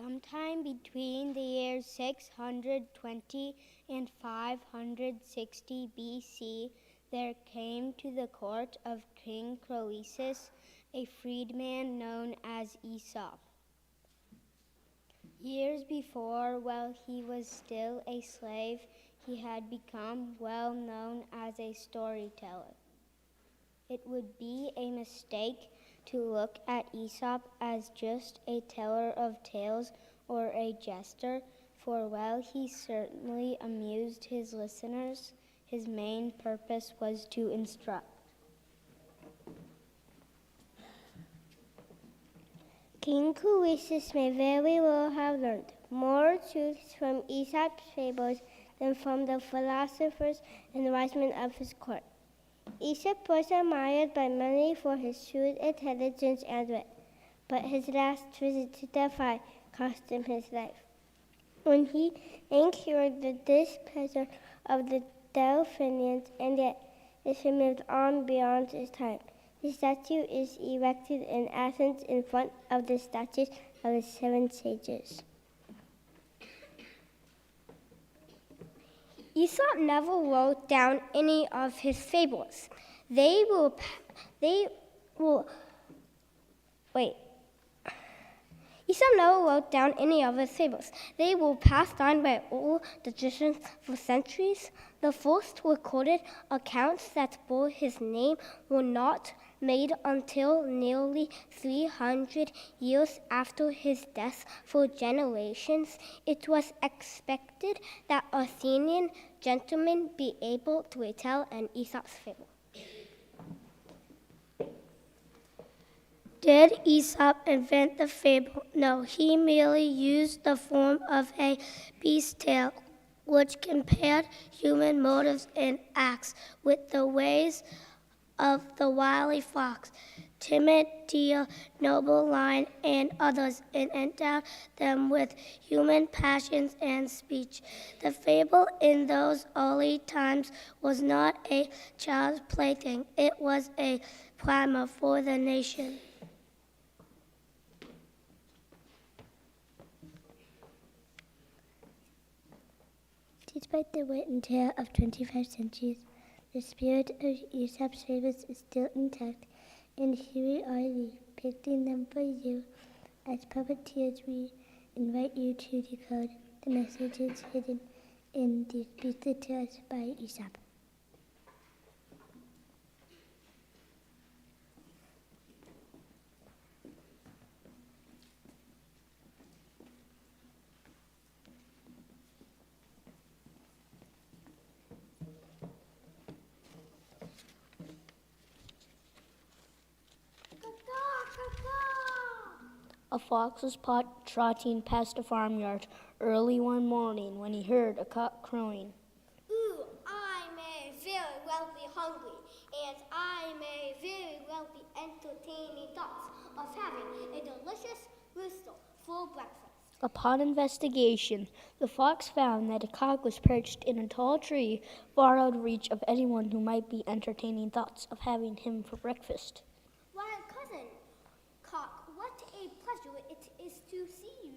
Sometime between the years 620 and 560 BC, there came to the court of King Croesus a freedman known as Aesop. Years before, while he was still a slave, he had become well known as a storyteller. It would be a mistake to look at Aesop as just a teller of tales or a jester, for while he certainly amused his listeners, his main purpose was to instruct. King Croesus may very well have learned more truths from Aesop's fables than from the philosophers and wise men of his court. Aesop was admired by many for his shrewd intelligence and wit, but his last visit to Delphi cost him his life. When he incurred the displeasure of the Delphinians, and yet this moved on beyond his time. The statue is erected in Athens in front of the statues of the 7 sages. Aesop never wrote down any of his fables. Aesop never wrote down any of his fables. They were passed on by oral traditions for centuries. The first recorded accounts that bore his name were not made until nearly 300 years after his death. For generations, it was expected that Athenian gentlemen be able to retell an Aesop's fable. Did Aesop invent the fable? No, he merely used the form of a beast tale, which compared human motives and acts with the ways of the wily fox, timid deer, noble lion, and others, and endowed them with human passions and speech. The fable in those early times was not a child's plaything. It was a primer for the nation. Despite the wit and terror of 25 centuries, the spirit of Aesop's fables is still intact, and here we are depicting them for you. As puppeteers, we invite you to decode the messages hidden in these beastly tales by Aesop. A fox was trotting past a farmyard early one morning when he heard a cock crowing. Ooh, I may very well be hungry, and I may very well be entertaining thoughts of having a delicious rooster for breakfast. Upon investigation, the fox found that a cock was perched in a tall tree far out of reach of anyone who might be entertaining thoughts of having him for breakfast. Why, cousin Cock, what a pleasure it is to see you.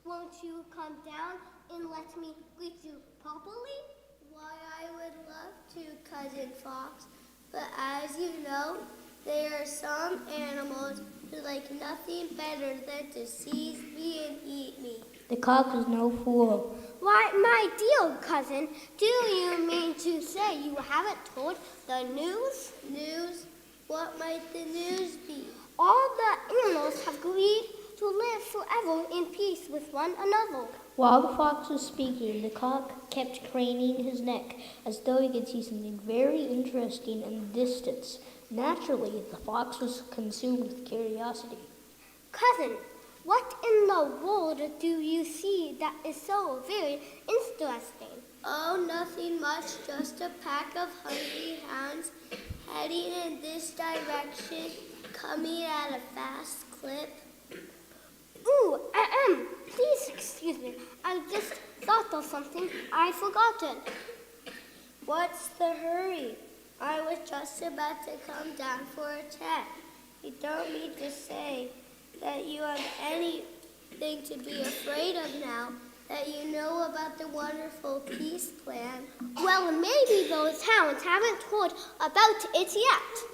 Won't you come down and let me greet you properly? Why, I would love to, Cousin Fox, but as you know, there are some animals who like nothing better than to seize me and eat me. The cock was no fool. Why, my dear cousin, do you mean to say you haven't told the news? News? What might the news be? All the animals have agreed to live forever in peace with one another. While the fox was speaking, the cock kept craning his neck as though he could see something very interesting in the distance. Naturally, the fox was consumed with curiosity. Cousin, what in the world do you see that is so very interesting? Oh, nothing much, just a pack of hungry hounds heading in this direction, coming at a fast clip. Ooh, please excuse me. I just thought of something I'd forgotten. What's the hurry? I was just about to come down for a chat. You don't mean to say that you have any thing to be afraid of now that you know about the wonderful peace plan. Well, maybe those hounds haven't told about it yet.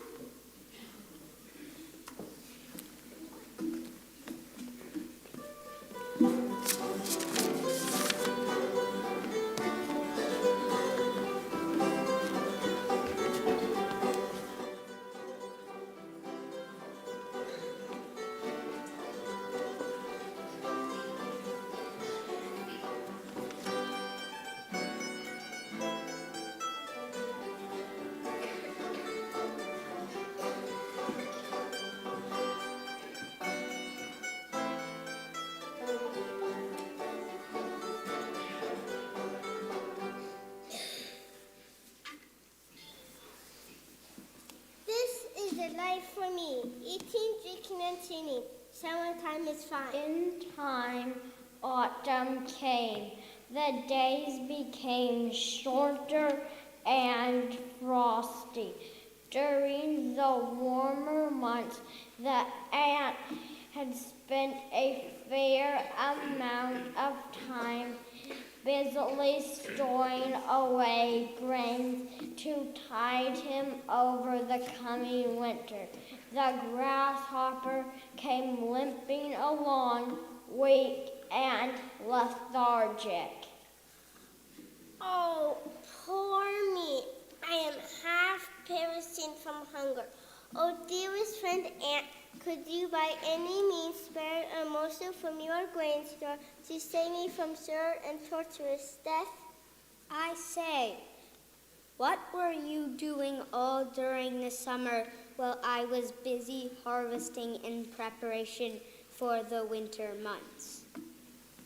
This is the life for me. Eating, drinking, and singing. Summertime is fine. In time, autumn came. The days became shorter and frosty. During the warmer months, the ant had spent a fair amount of time busily storing away grains to tide him over the coming winter. The grasshopper came limping along, weak and lethargic. Oh, poor me. I am half perishing from hunger. Oh, dearest friend Ant, could you by any means spare a morsel from your grain store to save me from sure and torturous death? I say, what were you doing all during the summer while I was busy harvesting in preparation for the winter months?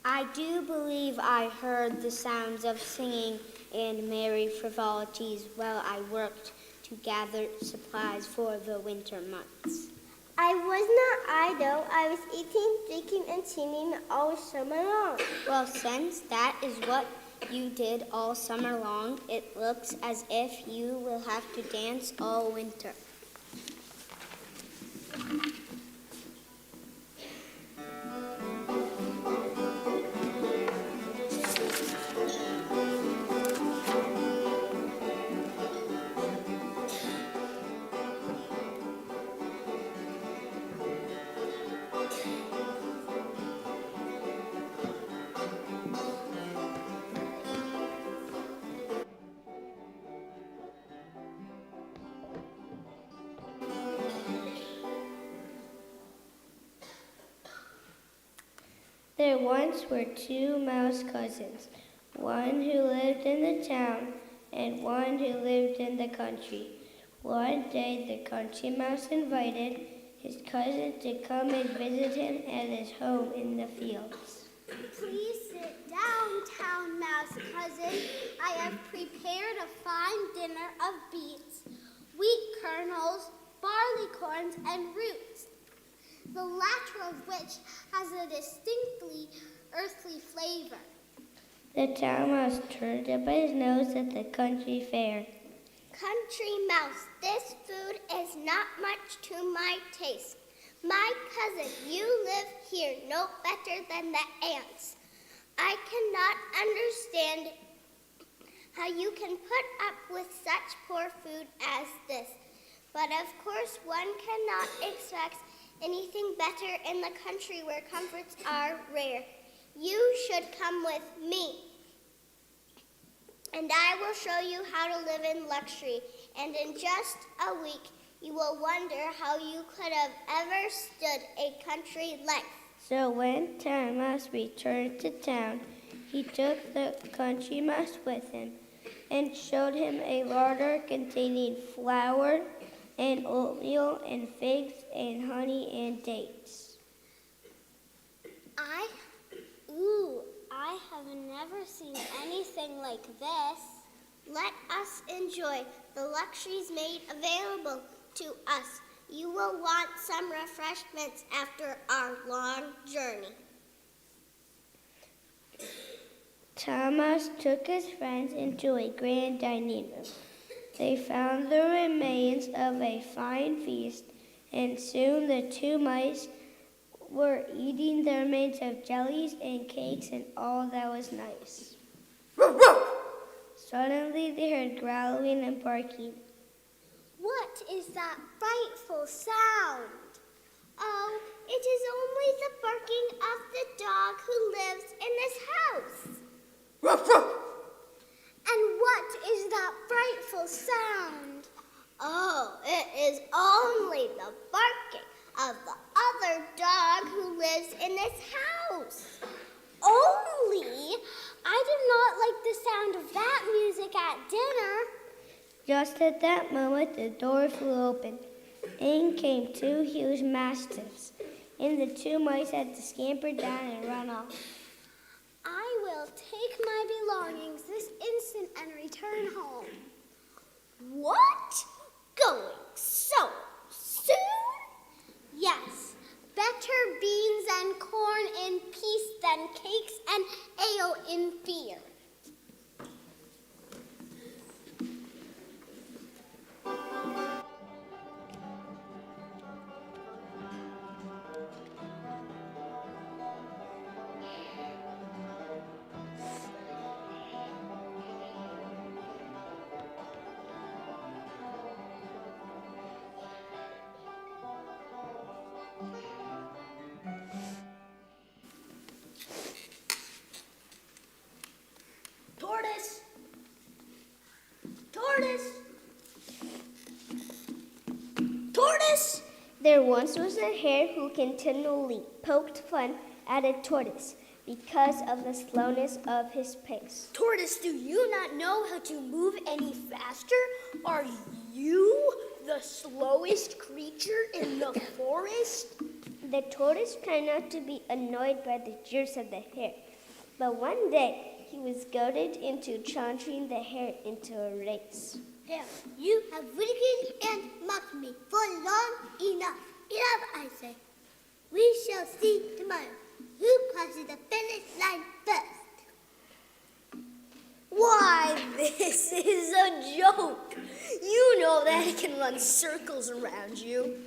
I do believe I heard the sounds of singing and merry frivolities while I worked to gather supplies for the winter months. I was not idle. I was eating, drinking, and singing all summer long. Well, since that is what you did all summer long, it looks as if you will have to dance all winter. There once were two mouse cousins, one who lived in the town and one who lived in the country. One day the country mouse invited his cousin to come and visit him at his home in the fields. Please sit down, town mouse cousin. I have prepared a fine dinner of beets, wheat kernels, barley corns, and roots, the latter of which has a distinctly earthly flavor. The town mouse turned up his nose at the country fare. Country mouse, this food is not much to my taste. My cousin, you live here no better than the ants. I cannot understand how you can put up with such poor food as this. But of course, one cannot expect anything better in the country where comforts are rare. You should come with me, and I will show you how to live in luxury. And in just a week, you will wonder how you could have ever stood a country life. So when Town Mouse returned to town, he took the country mouse with him and showed him a larder containing flour and oatmeal and figs and honey and dates. I have never seen anything like this. Let us enjoy the luxuries made available to us. You will want some refreshments after our long journey. Thomas took his friends into a grand dining room. They found the remains of a fine feast, and soon the two mice were eating their mates of jellies and cakes and all that was nice. Suddenly they heard growling and barking. What is that frightful sound? Oh, it is only the barking of the dog who lives in this house. And what is that frightful sound? Oh, it is only the barking of the other dog who lives in this house. Only, I do not like the sound of that music at dinner. Just at that moment, the door flew open. In came two huge mastiffs, and the two mice had to scamper down and run off. I will take my belongings this instant and return home. What? Going so soon? Yes, better beans and corn in peace than cakes and ale in fear. Tortoise! Tortoise! Tortoise! There once was a hare who continually poked fun at a tortoise because of the slowness of his pace. Tortoise, do you not know how to move any faster? Are you the slowest creature in the forest? The tortoise tried not to be annoyed by the jeers of the hare, but one day he was goaded into challenging the hare into a race. Here, you have ridiculed and mocked me for long enough. Enough, I say. We shall see tomorrow who crosses the finish line first. Why, this is a joke. You know that it can run circles around you.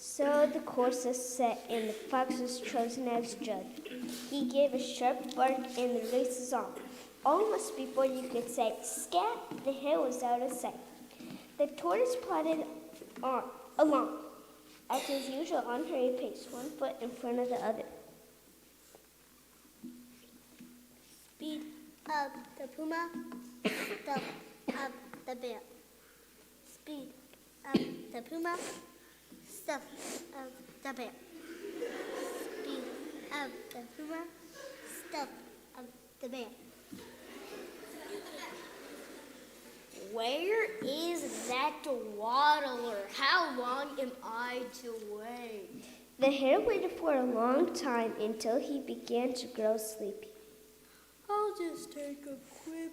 So the course was set, and the fox was chosen as judge. He gave a sharp bark, and the race was on. Almost before you could say scat, the hare was out of sight. The tortoise plodded on along at his usual unhurried pace, one foot in front of the other. Speed of the puma, step of the bear. Speed of the puma, step of the bear. Speed of the puma, step of the bear. Where is that waddler? How long am I to wait? The hare waited for a long time until he began to grow sleepy. I'll just take a quick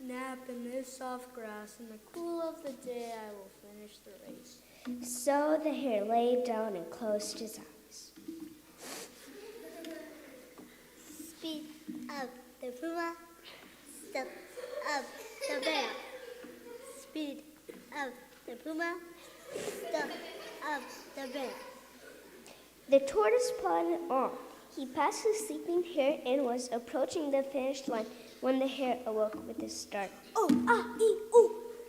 nap in this soft grass. In the cool of the day, I will finish the race. So the hare lay down and closed his eyes. Speed of the puma, step of the bear. Speed of the puma, step of the bear. The tortoise plodded on. He passed the sleeping hare and was approaching the finish line when the hare awoke with a start. Oh,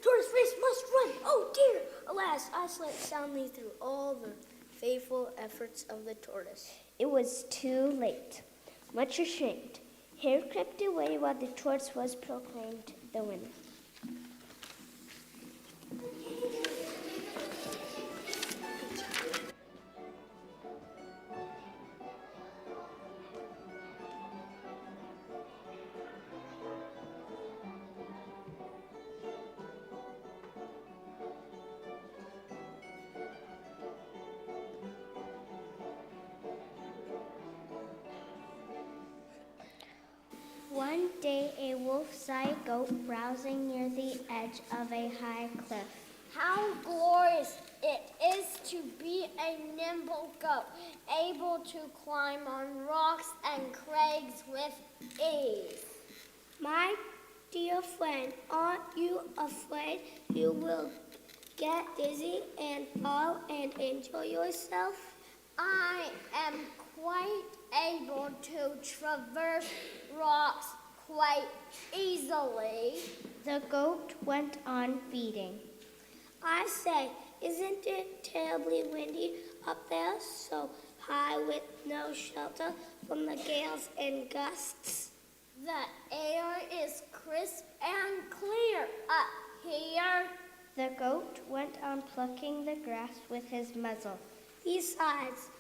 tortoise race must run. Oh dear! Alas, I slept soundly through all the faithful efforts of the tortoise. It was too late. Much ashamed, hare crept away while the tortoise was proclaimed the winner. One day, a wolf saw a goat browsing near the edge of a high cliff. How glorious it is to be a nimble goat, able to climb on rocks and crags with ease. My dear friend, aren't you afraid you will get dizzy and fall and injure yourself? I am quite able to traverse rocks quite easily. The goat went on feeding. I say, isn't it terribly windy up there, so high with no shelter from the gales and gusts? The air is crisp and clear up here. The goat went on plucking the grass with his muzzle. Besides,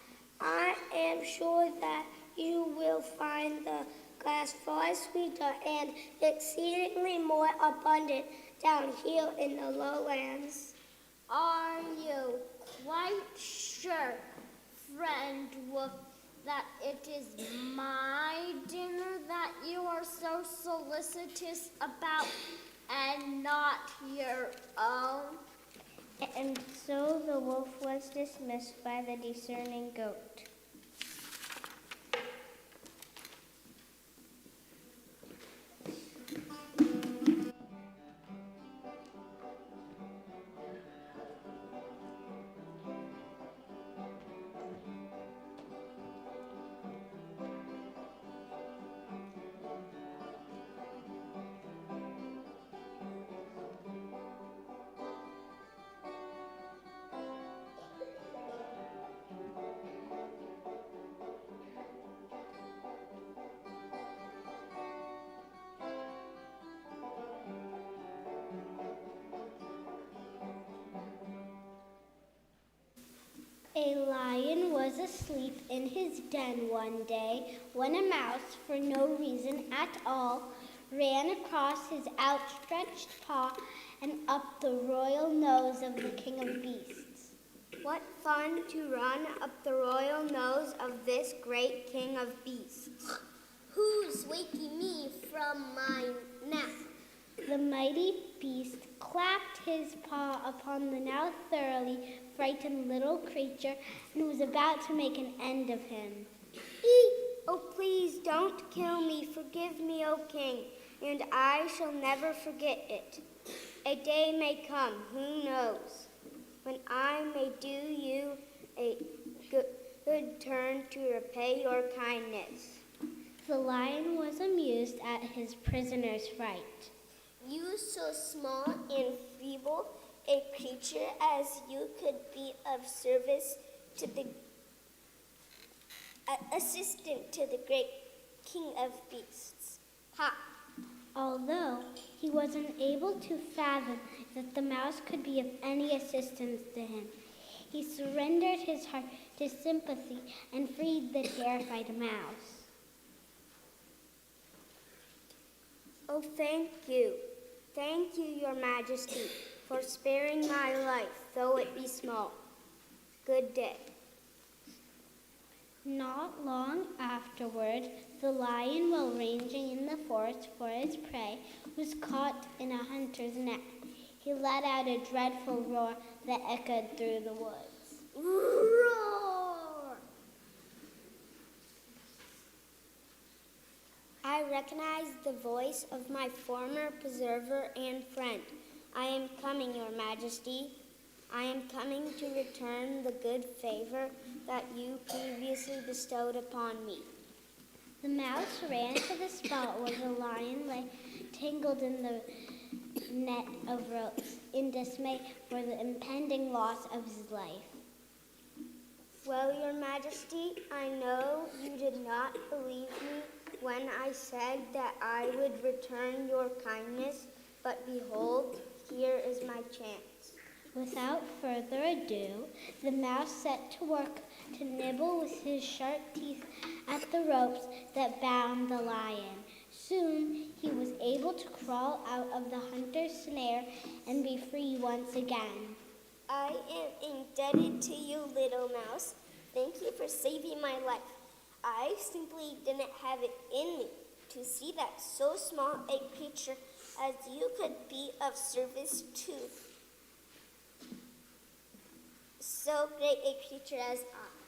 I am sure that you will find the grass far sweeter and exceedingly more abundant down here in the lowlands. Are you quite sure, friend Wolf, that it is my dinner that you are so solicitous about and not your own? And so the wolf was dismissed by the discerning goat. A lion was asleep in his den one day when a mouse, for no reason at all, ran across his outstretched paw and up the royal nose of the king of beasts. What fun to run up the royal nose of this great king of beasts. Who's waking me from my nap? The mighty beast clapped his paw upon the now thoroughly frightened little creature and was about to make an end of him. Oh, please don't kill me. Forgive me, O king, and I shall never forget it. A day may come, who knows, when I may do you a good turn to repay your kindness. The lion was amused at his prisoner's fright. You so small and feeble a creature as you could be of service to the assistant to the great king of beasts. Ha! Although he was unable to fathom that the mouse could be of any assistance to him, he surrendered his heart to sympathy and freed the terrified mouse. Oh, thank you. Thank you, your majesty, for sparing my life, though it be small. Good day. Not long afterward, the lion, while ranging in the forest for his prey, was caught in a hunter's net. He let out a dreadful roar that echoed through the woods. Roar! I recognize the voice of my former preserver and friend. I am coming, your majesty. I am coming to return the good favor that you previously bestowed upon me. The mouse ran to the spot where the lion lay tangled in the net of ropes, in dismay for the impending loss of his life. Well, your majesty, I know you did not believe me when I said that I would return your kindness, but behold, here is my chance. Without further ado, the mouse set to work to nibble with his sharp teeth at the ropes that bound the lion. Soon he was able to crawl out of the hunter's snare and be free once again. I am indebted to you, little mouse. Thank you for saving my life. I simply didn't have it in me to see that so small a creature as you could be of service to so great a creature as I.